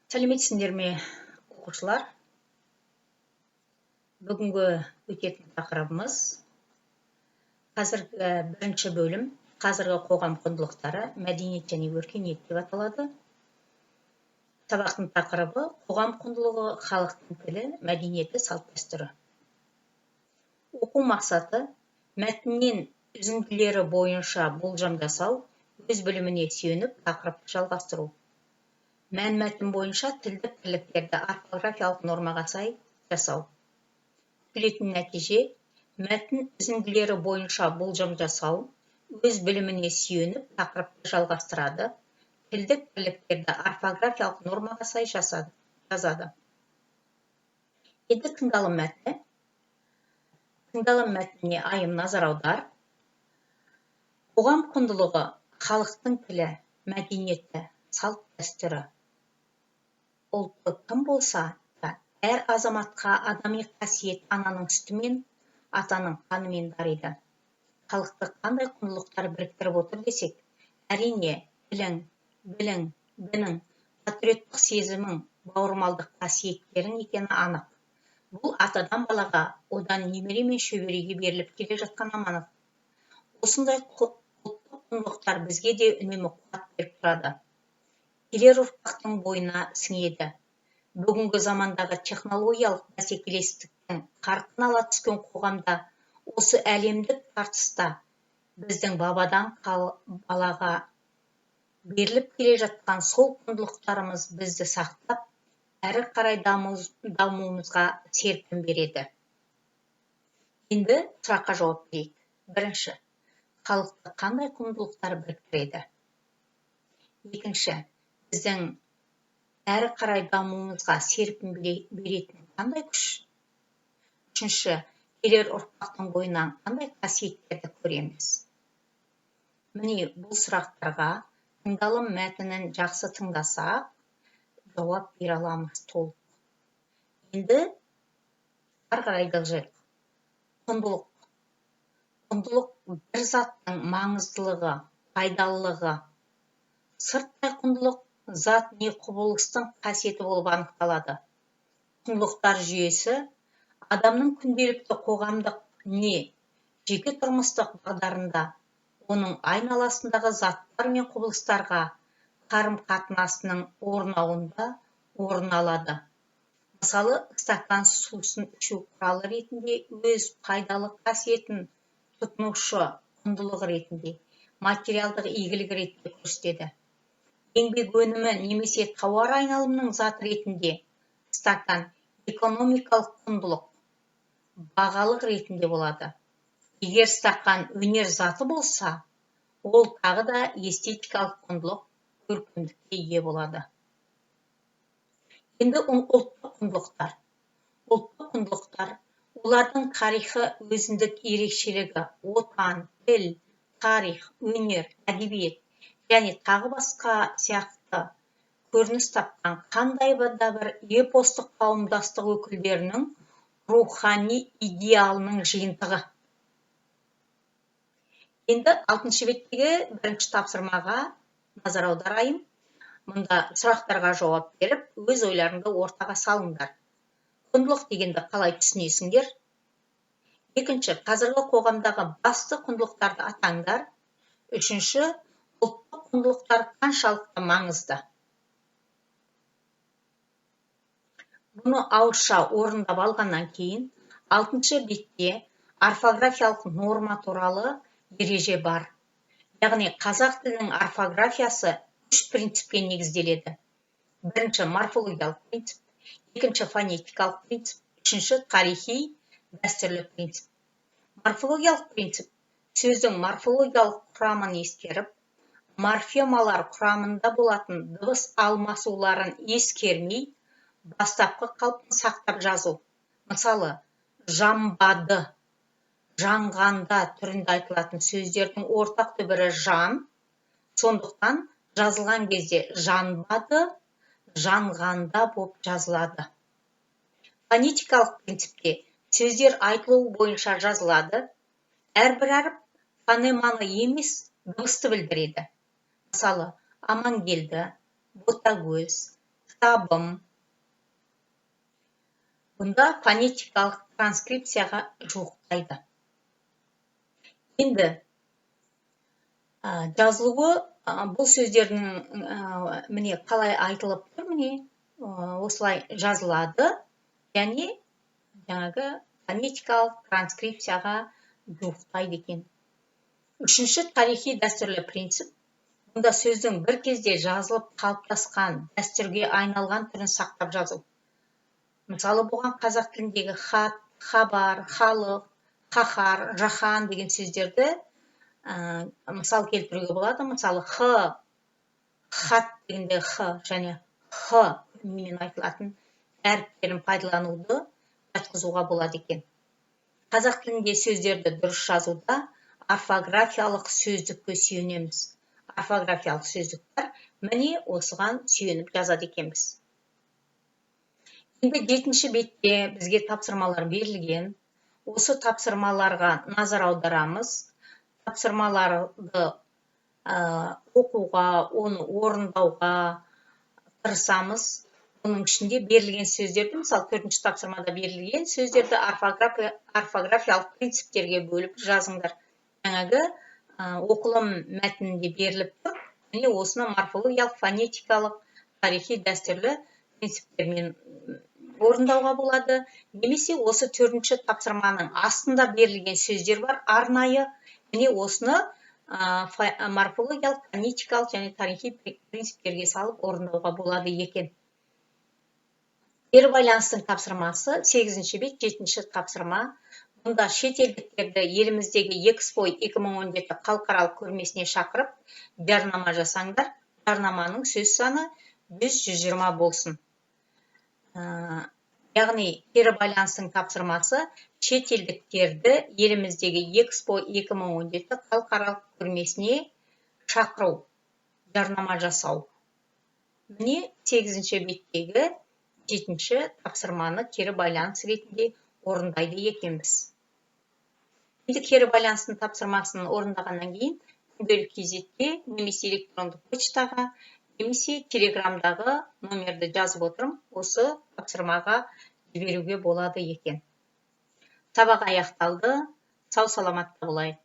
Сәлеметсіңдер ме, оқушылар? Бүгінгі өтетін тақырыбымыз қазіргі бірінші бөлім қазіргі қоғам құндылықтары, мәдениет және өркениет деп аталады. Сабақтың тақырыбы қоғам құндылығы, халықтың тілі, мәдениеті, салт-дәстүрі. Оқу мақсаты мәтіннен үзінділері бойынша болжам жасау, өз біліміне сүйеніп тақырыпты жалғастыру. Мәтін бойынша тілдік бірліктерді орфографиялық нормаға сай жасау. Күтілетін нәтиже мәтін үзінділері бойынша болжам жасау, өз біліміне сүйеніп тақырыпты жалғастырады. Тілдік бірліктерді орфографиялық нормаға сай жазады. Енді тыңдалым мәтіні. Тыңдалым мәтініне айым назар аудар. Қоғам құндылығы, халықтың тілі, мәдениеті, салт-дәстүрі. Ұлты кім болса да, әр азаматқа адами қасиет ананың сүтімен, атаның қанымен дариды. Халықты қандай құндылықтар біріктіріп отыр десек, әрине, тілің, білің, дінің, патриоттық сезімің, бауырмалдық қасиеттерің екені анық. Бұл атадан балаға, одан немере мен шөбереге беріліп келе жатқан аманат. Осындай ұлттық құндылықтар бізге де үнемі қуат беріп тұрады. Келер ұрпақтың бойына сіңеді. Бүгінгі замандағы технологиялық бәсекелестіктің қарқын ала түскен қоғамда, осы әлемдік тартыста біздің бабадан балаға беріліп келе жатқан сол құндылықтарымыз бізді сақтап, әрі қарай дамуымызға серпін береді. Енді сұраққа жауап берейік. Бірінші, халықты қандай құндылықтар біріктіреді? Екінші, біздің әрі қарай дамуымызға серпін беретін қандай күш? Үшінші, келер ұрпақтың бойынан қандай қасиеттерді көреміз? Міне бұл сұрақтарға тыңдалым мәтінін жақсы тыңдасақ, жауап бере аламыз толық. Енді ары қарай жылжайық. Құндылық. Құндылық бір заттың маңыздылығы, пайдалылығы. Сырттай құндылық зат не құбылыстың қасиеті болып анықталады. Құндылықтар жүйесі адамның күнделікті қоғамдық не жеке тұрмыстық бағдарында оның айналасындағы заттар мен құбылыстарға қарым-қатынасының орнауында орын алады. Мысалы, стакан сусын ішу құралы ретінде өз пайдалы қасиетін тұтынушы құндылық ретінде, материалдық игілік ретінде көрсетеді. Еңбек өнімі немесе тауар айналымының зат ретінде стакан экономикалық құндылық, бағалық ретінде болады. Егер стакан өнер заты болса, ол тағы да эстетикалық құндылық, көркемдікке ие болады. Енді ұлттық құндылықтар. Ұлттық құндылықтар, олардың тарихы, өзіндік ерекшелігі, отан, тіл, тарих, өнер, әдебиет және тағы басқа сияқты көрініс тапқан қандай да бір эпостық қауымдастық өкілдерінің рухани идеалының жиынтығы. Енді 6-шы беттегі бірінші тапсырмаға назар аударайын. Мұнда сұрақтарға жауап беріп, өз ойларыңды ортаға салыңдар. Құндылық дегенді қалай түсінесіңдер? Екінші, қазіргі қоғамдағы басты құндылықтарды атаңдар. Үшінші, ұлттық құндылықтар қаншалықты маңызды? Бұны ауызша орындап алғаннан кейін 6-шы бетте орфографиялық норма туралы ереже бар. Яғни қазақ тілінің орфографиясы 3 принципке негізделеді. Бірінші морфологиялық принцип, екінші фонетикалық принцип, үшінші тарихи дәстүрлі принцип. Морфологиялық принцип сөздің морфологиялық құрамын ескеріп, морфемалар құрамында болатын дыбыс алмасуларын ескермей, бастапқы қалпын сақтап жазу. Мысалы, жамбады, жаңғанда түрінде айтылатын сөздердің ортақ түбірі жан, сондықтан жазылған кезде жанбады, жанғанда болып жазылады. Фонетикалық принципте сөздер айтылу бойынша жазылады. Әрбір әріп фонеманы емес, дыбысты білдіреді. Мысалы, Амангелді, Ботагөз, кітабым. Бұнда фонетикалық транскрипцияға жуықтайды. Енді жазылуы бұл сөздердің міне қалай айтылып тұр, міне осылай жазылады, яғни жаңағы фонетикалық транскрипцияға жуықтайды екен. Үшінші тарихи дәстүрлі принцип, бұнда сөздің бір кезде жазылып қалыптасқан дәстүрге айналған түрін сақтап жазу. Мысалы, бұған қазақ тіліндегі хат, хабар, халық, қаһар, жаһан деген сөздерді мысал келтіруге болады. Мысалы, хат дегенде және мен айтылатын әріптерін пайдалануды жатқызуға болады екен. Қазақ тілінде сөздерді дұрыс жазуда орфографиялық сөздікке сүйенеміз. Орфографиялық сөздіктер міне осыған сүйеніп жазады екенбіз. Енді 7-ші бетте бізге тапсырмалар берілген. Осы тапсырмаларға назар аударамыз. Тапсырмаларды оқуға, оны орындауға тырысамыз. Оның ішінде берілген сөздерді, мысалы 4-ші тапсырмада берілген сөздерді орфографиялық принциптерге бөліп жазыңдар. Жаңағы оқылым мәтінінде беріліп тұр. Міне осыны морфологиялық, фонетикалық, тарихи дәстүрлі принциптермен орындауға болады. Немесе осы 4-ші тапсырманың астында берілген сөздер бар, арнайы. Міне осыны морфологиялық, фонетикалық және тарихи принциптерге салып орындауға болады екен. Кері байланыстың тапсырмасы 8-ші бет, 7-ші тапсырма. Бұнда шетелдіктерді еліміздегі Экспо 2017 халықаралық көрмесіне шақырып, жарнама жасаңдар. Жарнаманың сөз саны 100-120 болсын. Яғни кері байланыстың тапсырмасы шетелдіктерді еліміздегі Экспо 2017 халықаралық көрмесіне шақыру, жарнама жасау. Міне 8-ші беттегі 7-ші тапсырманы кері байланыс ретінде орындайды екенбіз. Енді кері байланыстың тапсырмасын орындағаннан кейін күнделік кезекте немесе электрондық почтаға, немесе телеграмдағы номерді жазып отырым, осы тапсырмаға жіберуге болады екен. Сабақ аяқталды. Сау саламатта болайық.